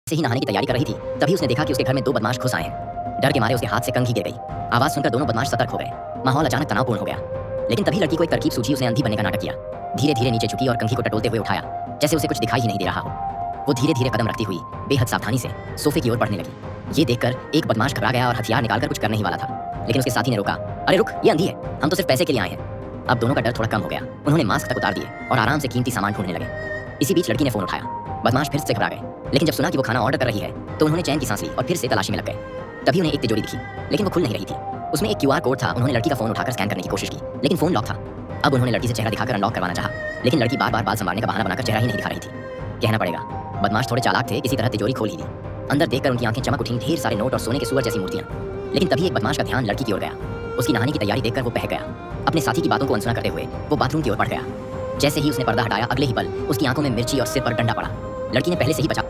से ही नहाने की तैयारी कर रही थी, तभी उसने देखा कि उसके घर में 2 बदमाश घुस आए हैं। डर के मारे उसके हाथ से कंघी गिर गई। आवाज़ सुनकर दोनों बदमाश सतर्क हो गए। माहौल अचानक तनावपूर्ण हो गया। लेकिन तभी लड़की को एक तरकीब सूझी। उसने अंधी बनने का नाटक किया। धीरे-धीरे नीचे झुकी और कंघी को टटोलते हुए उठाया, जैसे उसे कुछ दिखाई ही नहीं दे रहा हो। वो धीरे-धीरे कदम रखती हुई बेहद सावधानी से सोफे की ओर बढ़ने लगी। ये देखकर एक बदमाश घबरा गया और हथियार निकालकर कुछ करने ही वाला था, लेकिन उसके साथी ने रोका। अरे रुक, ये अंधी है, हम तो सिर्फ पैसे के लिए आए हैं। अब दोनों का डर थोड़ा कम हो गया। उन्होंने मास्क तक उतार दिए और आराम से कीमती सामान ढूंढने लगे। इसी बीच लड़की ने फोन उठाया। बदमाश फिर से घबरा गए, लेकिन जब सुना कि वो खाना ऑर्डर कर रही है तो उन्होंने चैन की सांस ली और फिर से तलाशी में लग गए। तभी उन्हें एक तिजोरी दिखी, लेकिन वो खुल नहीं रही थी। उसमें एक क्यूआर कोड था। उन्होंने लड़की का फोन उठाकर स्कैन करने की कोशिश की, लेकिन फोन लॉक था। अब उन्होंने लड़की से चेहरा दिखाकर अनलॉक करवाना चाहा, लेकिन लड़की बार-बार बाल संभालने का बहाना बनाकर चेहरा ही नहीं दिखा रही थी। कहना पड़ेगा, बदमाश थोड़े चालाक थे, किसी तरह तिजोरी खोल ही ली। अंदर देखकर उनकी आंखें चमक उठीं, ढेर सारे नोट और सोने के सूअर जैसी मूर्तियां। लेकिन तभी एक बदमाश का ध्यान लड़की की ओर गया। उसकी नहाने की तैयारी देखकर वो बहक गया। अपने साथी की बातों को अनसुना करते हुए वो बाथरूम की ओर बढ़ गया। जैसे ही उसने पर्दा हटाया, अगले ही पल उसकी आंखों में मिर्ची और सिर पर डंडा पड़ा। लड़की ने पहले से ही बचा